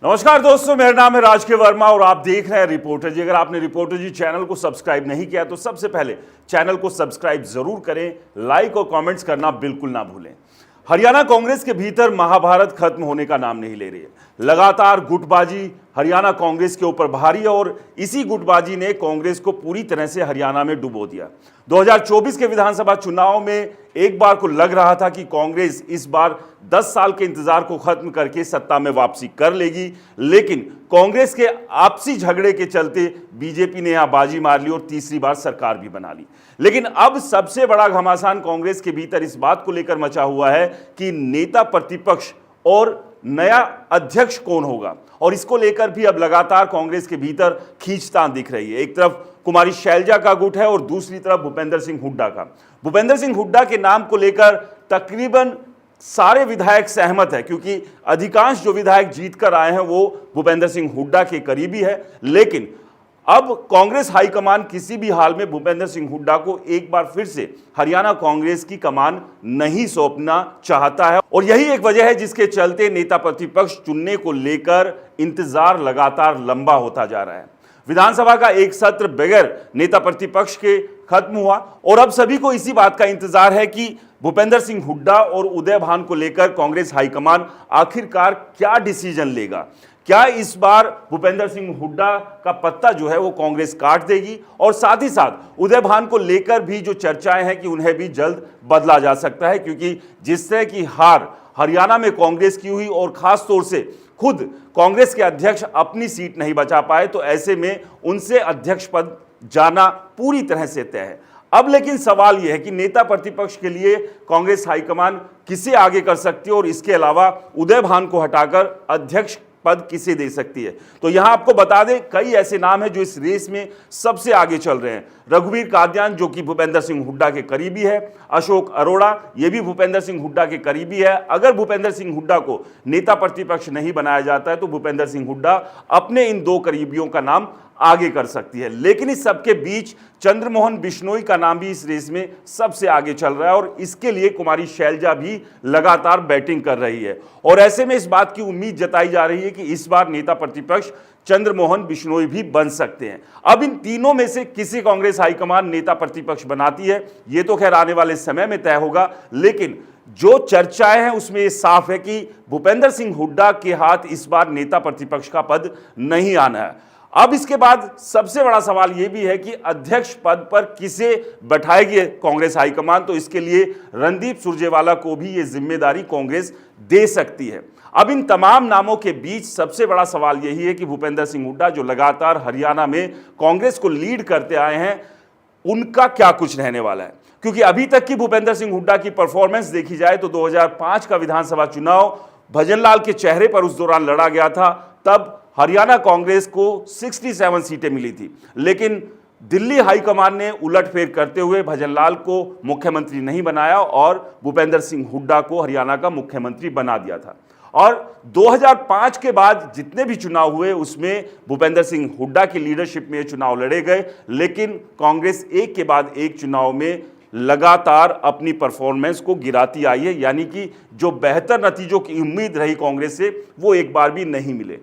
नमस्कार दोस्तों, मेरा नाम है राजके वर्मा और आप देख रहे हैं रिपोर्टर जी। अगर आपने रिपोर्टर जी चैनल को सब्सक्राइब नहीं किया तो सबसे पहले चैनल को सब्सक्राइब जरूर करें, लाइक और कमेंट्स करना बिल्कुल ना भूलें। हरियाणा कांग्रेस के भीतर महाभारत खत्म होने का नाम नहीं ले रही है। लगातार गुटबाजी हरियाणा कांग्रेस के ऊपर भारी है और इसी गुटबाजी ने कांग्रेस को पूरी तरह से हरियाणा में डुबो दिया। 2024 के विधानसभा चुनाव में एक बार को लग रहा था कि कांग्रेस इस बार 10 साल के इंतजार को खत्म करके सत्ता में वापसी कर लेगी, लेकिन कांग्रेस के आपसी झगड़े के चलते बीजेपी ने यहां बाजी मार ली और तीसरी बार सरकार भी बना ली। लेकिन अब सबसे बड़ा घमासान कांग्रेस के भीतर इस बात को लेकर मचा हुआ है कि नेता प्रतिपक्ष और नया अध्यक्ष कौन होगा, और इसको लेकर भी अब लगातार कांग्रेस के भीतर खींचतान दिख रही है। एक तरफ कुमारी शैलजा का गुट है और दूसरी तरफ भूपेंद्र सिंह हुड्डा का। भूपेंद्र सिंह हुड्डा के नाम को लेकर तकरीबन सारे विधायक सहमत है, क्योंकि अधिकांश जो विधायक जीत कर आए हैं वो भूपेंद्र सिंह हुड्डा के करीबी है। लेकिन अब कांग्रेस हाईकमान किसी भी हाल में भूपेंद्र सिंह हुड्डा को एक बार फिर से हरियाणा कांग्रेस की कमान नहीं सौंपना चाहता है, और यही एक वजह है जिसके चलते नेता प्रतिपक्ष चुनने को लेकर इंतजार लगातार लंबा होता जा रहा है। विधानसभा का एक सत्र बगैर नेता प्रतिपक्ष के खत्म हुआ और अब सभी को इसी बात का इंतजार है कि भूपेंद्र सिंह हुड्डा और उदय भान को लेकर कांग्रेस हाईकमान आखिरकार क्या डिसीजन लेगा। क्या इस बार भूपेंद्र सिंह हुड्डा का पत्ता जो है वो कांग्रेस काट देगी, और साथ ही साथ उदय भान को लेकर भी जो चर्चाएं हैं कि उन्हें भी जल्द बदला जा सकता है, क्योंकि जिस तरह की हार हरियाणा में कांग्रेस की हुई और खास तौर से खुद कांग्रेस के अध्यक्ष अपनी सीट नहीं बचा पाए, तो ऐसे में उनसे अध्यक्ष पद जाना पूरी तरह से तय है। अब लेकिन सवाल यह है कि नेता प्रतिपक्ष के लिए कांग्रेस हाईकमान किसे आगे कर सकती है, और इसके अलावा उदय भान को हटाकर अध्यक्ष पद किसे दे सकती है। तो यहां आपको बता दें, कई ऐसे नाम हैं जो इस रेस में सबसे आगे चल रहे हैं। रघुवीर कादियान जो कि भूपेंद्र सिंह हुड्डा के करीबी है, अशोक अरोड़ा ये भी भूपेंद्र सिंह हुड्डा के करीबी है। अगर भूपेंद्र सिंह हुड्डा को नेता प्रतिपक्ष नहीं बनाया जाता है तो भूपेंद्र सिंह हुड्डा अपने इन दो करीबियों का नाम आगे कर सकती है। लेकिन इस सबके बीच चंद्रमोहन बिश्नोई का नाम भी इस रेस में सबसे आगे चल रहा है, और इसके लिए कुमारी शैलजा भी लगातार बैटिंग कर रही है। और ऐसे में इस बात की उम्मीद जताई जा रही है कि इस बार नेता प्रतिपक्ष चंद्रमोहन बिश्नोई भी बन सकते हैं। अब इन तीनों में से किसी कांग्रेस हाईकमान नेता प्रतिपक्ष बनाती है ये तो खैर आने वाले समय में तय होगा, लेकिन जो चर्चाएं हैं उसमें यह साफ है कि भूपेंद्र सिंह हुड्डा के हाथ इस बार नेता प्रतिपक्ष का पद नहीं आना है। अब इसके बाद सबसे बड़ा सवाल यह भी है कि अध्यक्ष पद पर किसे बैठाएगी कांग्रेस हाईकमान, तो इसके लिए रणदीप सुरजेवाला को भी यह जिम्मेदारी कांग्रेस दे सकती है। अब इन तमाम नामों के बीच सबसे बड़ा सवाल यही है कि भूपेंद्र सिंह हुड्डा जो लगातार हरियाणा में कांग्रेस को लीड करते आए हैं, उनका क्या कुछ रहने वाला है। क्योंकि अभी तक की भूपेंद्र सिंह हुड्डा की परफॉर्मेंस देखी जाए तो 2005 का विधानसभा चुनाव भजनलाल के चेहरे पर उस दौरान लड़ा गया था। तब हरियाणा कांग्रेस को 67 सीटें मिली थी, लेकिन दिल्ली हाईकमान ने उलटफेर करते हुए भजनलाल को मुख्यमंत्री नहीं बनाया और भूपेंद्र सिंह हुड्डा को हरियाणा का मुख्यमंत्री बना दिया था। और 2005 के बाद जितने भी चुनाव हुए उसमें भूपेंद्र सिंह हुड्डा की लीडरशिप में ये चुनाव लड़े गए, लेकिन कांग्रेस एक के बाद एक चुनाव में लगातार अपनी परफॉर्मेंस को गिराती आई है। यानी कि जो बेहतर नतीजों की उम्मीद रही कांग्रेस से वो एक बार भी नहीं मिले।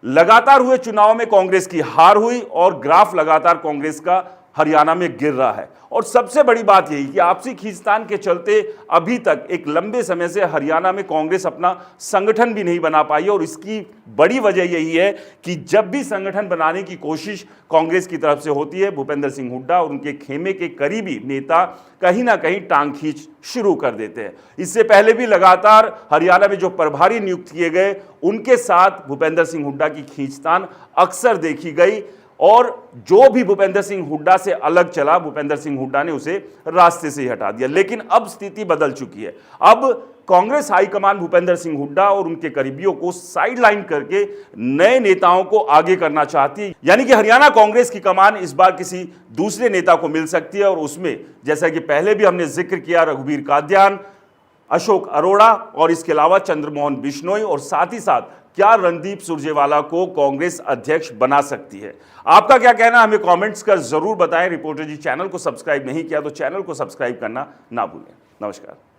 लगातार हुए चुनाव में कांग्रेस की हार हुई और ग्राफ लगातार कांग्रेस का हरियाणा में गिर रहा है। और सबसे बड़ी बात यही कि आपसी खींचतान के चलते अभी तक एक लंबे समय से हरियाणा में कांग्रेस अपना संगठन भी नहीं बना पाई, और इसकी बड़ी वजह यही है कि जब भी संगठन बनाने की कोशिश कांग्रेस की तरफ से होती है, भूपेंद्र सिंह हुड्डा और उनके खेमे के करीबी नेता कहीं ना कहीं टांग खींच शुरू कर देते हैं। इससे पहले भी लगातार हरियाणा में जो प्रभारी नियुक्त किए गए उनके साथ भूपेंद्र सिंह हुड्डा की खींचतान अक्सर देखी गई, और जो भी भूपेंद्र सिंह हुड्डा से अलग चला भूपेंद्र सिंह हुड्डा ने उसे रास्ते से ही हटा दिया। लेकिन अब स्थिति बदल चुकी है। अब कांग्रेस हाईकमान भूपेंद्र सिंह हुड्डा और उनके करीबियों को साइडलाइन करके नए नेताओं को आगे करना चाहती है। यानी कि हरियाणा कांग्रेस की कमान इस बार किसी दूसरे नेता को मिल सकती है, और उसमें जैसा कि पहले भी हमने जिक्र किया रघुवीर कादियान, अशोक अरोड़ा और इसके अलावा चंद्रमोहन बिश्नोई, और साथ ही साथ क्या रणदीप सुरजेवाला को कांग्रेस अध्यक्ष बना सकती है। आपका क्या कहना हमें कमेंट्स कर जरूर बताएं। रिपोर्टर जी चैनल को सब्सक्राइब नहीं किया तो चैनल को सब्सक्राइब करना ना भूलें। नमस्कार।